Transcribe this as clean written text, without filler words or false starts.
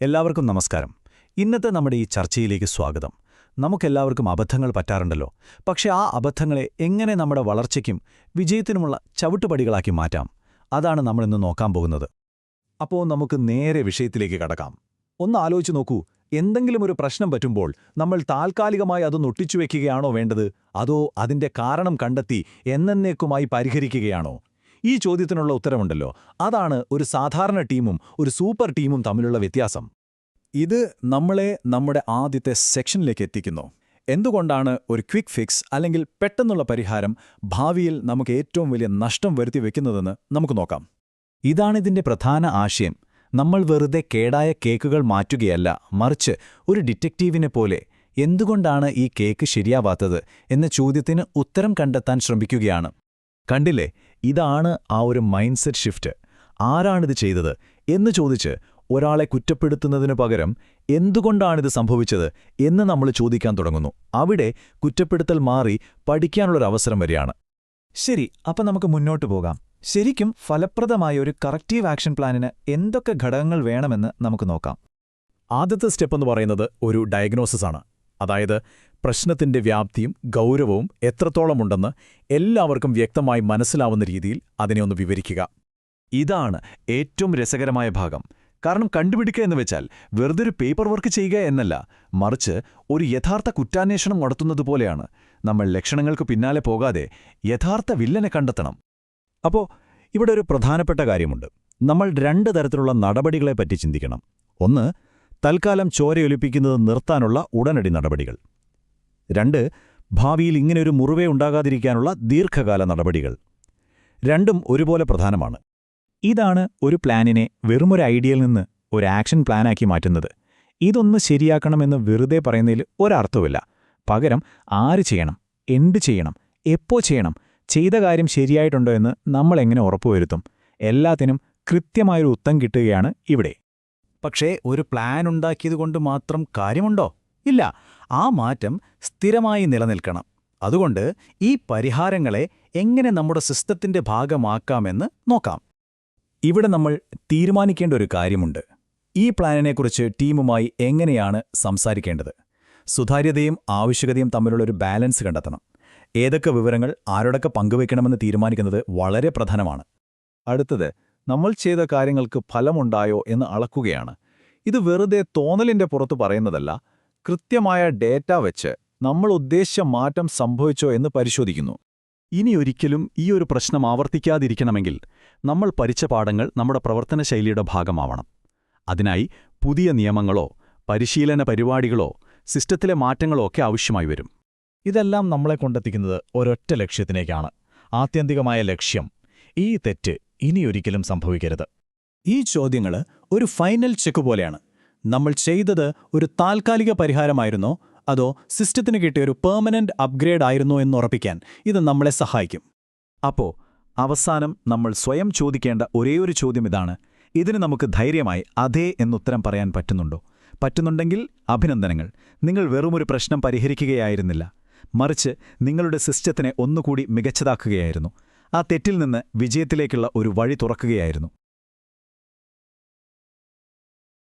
എല്ലാവർക്കും നമസ്കാരം. ഇന്നത്തെ നമ്മുടെ ഈ ചർച്ചയിലേക്ക് സ്വാഗതം. നമുക്കെല്ലാവർക്കും അബദ്ധങ്ങൾ പറ്റാറുണ്ടല്ലോ. പക്ഷെ ആ അബദ്ധങ്ങളെ എങ്ങനെ നമ്മുടെ വളർച്ചയ്ക്കും വിജയത്തിനുമുള്ള ചവിട്ടുപടികളാക്കി മാറ്റാം, അതാണ് നമ്മളിന്ന് നോക്കാൻ പോകുന്നത്. അപ്പോൾ നമുക്ക് നേരെ വിഷയത്തിലേക്ക് കടക്കാം. ഒന്ന് ആലോചിച്ച് നോക്കൂ, എന്തെങ്കിലും ഒരു പ്രശ്നം പറ്റുമ്പോൾ നമ്മൾ താൽക്കാലികമായി അത് ഒട്ടിച്ചുവെക്കുകയാണോ വേണ്ടത്, അതോ അതിന്റെ കാരണം കണ്ടെത്തി എന്നേക്കുമായി പരിഹരിക്കുകയാണോ? ഈ ചോദ്യത്തിനുള്ള ഉത്തരവുണ്ടല്ലോ, അതാണ് ഒരു സാധാരണ ടീമും ഒരു സൂപ്പർ ടീമും തമ്മിലുള്ള വ്യത്യാസം. ഇത് നമ്മളെ നമ്മുടെ ആദ്യത്തെ സെക്ഷനിലേക്ക് എത്തിക്കുന്നു. എന്തുകൊണ്ടാണ് ഒരു ക്വിക്ക് ഫിക്സ് അല്ലെങ്കിൽ പെട്ടെന്നുള്ള പരിഹാരം ഭാവിയിൽ നമുക്ക് ഏറ്റവും വലിയ നഷ്ടം വരുത്തി വെക്കുന്നതെന്ന് നമുക്ക് നോക്കാം. ഇതാണിതിന്റെ പ്രധാന ആശയം. നമ്മൾ വെറുതെ കേടായ കേക്കുകൾ മാറ്റുകയല്ല, മറിച്ച് ഒരു ഡിറ്റക്റ്റീവിനെ പോലെ എന്തുകൊണ്ടാണ് ഈ കേക്ക് ശരിയാവാത്തത് എന്ന ചോദ്യത്തിന് ഉത്തരം കണ്ടെത്താൻ ശ്രമിക്കുകയാണ്. കണ്ടില്ലേ, ഇതാണ് ആ ഒരു മൈൻഡ് സെറ്റ് ഷിഫ്റ്റ്. ആരാണിത് ചെയ്തത് എന്ന് ചോദിച്ച് ഒരാളെ കുറ്റപ്പെടുത്തുന്നതിനു പകരം എന്തുകൊണ്ടാണിത് സംഭവിച്ചത് എന്ന് നമ്മൾ ചോദിക്കാൻ തുടങ്ങുന്നു. അവിടെ കുറ്റപ്പെടുത്തൽ മാറി പഠിക്കാനുള്ളൊരവസരം വരികയാണ്. ശരി, അപ്പം നമുക്ക് മുന്നോട്ട് പോകാം. ശരിക്കും ഫലപ്രദമായ ഒരു കറക്റ്റീവ് ആക്ഷൻ പ്ലാനിന് എന്തൊക്കെ ഘടകങ്ങൾ വേണമെന്ന് നമുക്ക് നോക്കാം. ആദ്യത്തെ സ്റ്റെപ്പ് എന്ന് പറയുന്നത് ഒരു ഡയഗ്നോസിസ് ആണ്. അതായത് പ്രശ്നത്തിന്റെ വ്യാപ്തിയും ഗൗരവവും എത്രത്തോളമുണ്ടെന്ന് എല്ലാവർക്കും വ്യക്തമായി മനസ്സിലാവുന്ന രീതിയിൽ അതിനെ ഒന്ന് വിവരിക്കുക. ഇതാണ് ഏറ്റവും രസകരമായ ഭാഗം. കാരണം കണ്ടുപിടിക്കുക എന്ന് വെച്ചാൽ വെറുതെ ഒരു പേപ്പർ വർക്ക് ചെയ്യുക എന്നല്ല, മറിച്ച് ഒരു യഥാർത്ഥ കുറ്റാന്വേഷണം നടത്തുന്നതുപോലെയാണ്. നമ്മൾ ലക്ഷണങ്ങൾക്ക് പിന്നാലെ പോകാതെ യഥാർത്ഥ വില്ലനെ കണ്ടെത്തണം. അപ്പോൾ ഇവിടെ ഒരു പ്രധാനപ്പെട്ട കാര്യമുണ്ട്. നമ്മൾ രണ്ട് തരത്തിലുള്ള നടപടികളെപ്പറ്റി ചിന്തിക്കണം. ഒന്ന്, തൽക്കാലം ചോരയൊലിപ്പിക്കുന്നത് നിർത്താനുള്ള ഉടനടി നടപടികൾ. രണ്ട്, ഭാവിയിൽ ഇങ്ങനെയൊരു മുറിവേ ഉണ്ടാകാതിരിക്കാനുള്ള ദീർഘകാല നടപടികൾ. രണ്ടും ഒരുപോലെ പ്രധാനമാണ്. ഇതാണ് ഒരു പ്ലാനിനെ വെറുമൊരു ഐഡിയയിൽ നിന്ന് ഒരു ആക്ഷൻ പ്ലാനാക്കി മാറ്റുന്നത്. ഇതൊന്ന് ശരിയാക്കണമെന്ന് വെറുതെ പറയുന്നതിൽ ഒരർത്ഥവുമില്ല. പകരം ആര് ചെയ്യണം, എന്ത് ചെയ്യണം, എപ്പോ ചെയ്യണം, ചെയ്ത കാര്യം ശരിയായിട്ടുണ്ടോ എന്ന് നമ്മളെങ്ങനെ ഉറപ്പുവരുത്തും? എല്ലാത്തിനും കൃത്യമായൊരു ഉത്തരം കിട്ടുകയാണ് ഇവിടെ. പക്ഷേ ഒരു പ്ലാൻ ഉണ്ടാക്കിയതുകൊണ്ട് മാത്രം കാര്യമുണ്ടോ? ഇല്ല. ആ മാറ്റം സ്ഥിരമായി നിലനിൽക്കണം. അതുകൊണ്ട് ഈ പരിഹാരങ്ങളെ എങ്ങനെ നമ്മുടെ സിസ്റ്റത്തിന്റെ ഭാഗമാക്കാമെന്ന് നോക്കാം. ഇവിടെ നമ്മൾ തീരുമാനിക്കേണ്ട ഒരു കാര്യമുണ്ട്. ഈ പ്ലാനിനെക്കുറിച്ച് ടീമുമായി എങ്ങനെയാണ് സംസാരിക്കേണ്ടത്? സുതാര്യതയും ആവശ്യകതയും തമ്മിലുള്ളൊരു ബാലൻസ് കണ്ടെത്തണം. ഏതൊക്കെ വിവരങ്ങൾ ആരോടൊക്കെ പങ്കുവയ്ക്കണമെന്ന് തീരുമാനിക്കുന്നത് വളരെ പ്രധാനമാണ്. അടുത്തത്, നമ്മൾ ചെയ്ത കാര്യങ്ങൾക്ക് ഫലമുണ്ടായോ എന്ന് അളക്കുകയാണ്. ഇത് വെറുതെ തോന്നലിന്റെ പുറത്ത് പറയുന്നതല്ല. കൃത്യമായ ഡേറ്റ വെച്ച് നമ്മൾ ഉദ്ദേശിച്ച മാറ്റം സംഭവിച്ചോ എന്ന് പരിശോധിക്കുന്നു. ഇനിയൊരിക്കലും ഈ ഒരു പ്രശ്നം ആവർത്തിക്കാതിരിക്കണമെങ്കിൽ നമ്മൾ പഠിച്ച പാഠങ്ങൾ നമ്മുടെ പ്രവർത്തനശൈലിയുടെ ഭാഗമാവണം. അതിനായി പുതിയ നിയമങ്ങളോ പരിശീലന പരിപാടികളോ സിസ്റ്റത്തിലെ മാറ്റങ്ങളോ ഒക്കെ ആവശ്യമായി വരും. ഇതെല്ലാം നമ്മളെ കൊണ്ടെത്തിക്കുന്നത് ഒരൊറ്റ ലക്ഷ്യത്തിലേക്കാണ്. ആത്യന്തികമായ ലക്ഷ്യം, ഈ തെറ്റ് ഇനിയൊരിക്കലും സംഭവിക്കരുത്. ഈ ചോദ്യങ്ങൾ ഒരു ഫൈനൽ ചെക്ക് പോലെയാണ്. നമ്മൾ ചെയ്തത് ഒരു താൽക്കാലിക പരിഹാരമായിരുന്നോ അതോ സിസ്റ്റത്തിന് കിട്ടിയ ഒരു പെർമനന്റ് അപ്ഗ്രേഡ് ആയിരുന്നോ എന്നുറപ്പിക്കാൻ ഇത് നമ്മളെ സഹായിക്കും. അപ്പോൾ അവസാനം നമ്മൾ സ്വയം ചോദിക്കേണ്ട ഒരേയൊരു ചോദ്യം ഇതാണ്: ഇതിന് നമുക്ക് ധൈര്യമായി അതെ എന്നുത്തരം പറയാൻ പറ്റുന്നുണ്ടോ? പറ്റുന്നുണ്ടെങ്കിൽ അഭിനന്ദനങ്ങൾ. നിങ്ങൾ വെറുമൊരു പ്രശ്നം പരിഹരിക്കുകയായിരുന്നില്ല, മറിച്ച് നിങ്ങളുടെ സിസ്റ്റത്തിനെ ഒന്നുകൂടി മികച്ചതാക്കുകയായിരുന്നു. ആ തെറ്റിൽ നിന്ന് വിജയത്തിലേക്കുള്ള ഒരു വഴി തുറക്കുകയായിരുന്നു.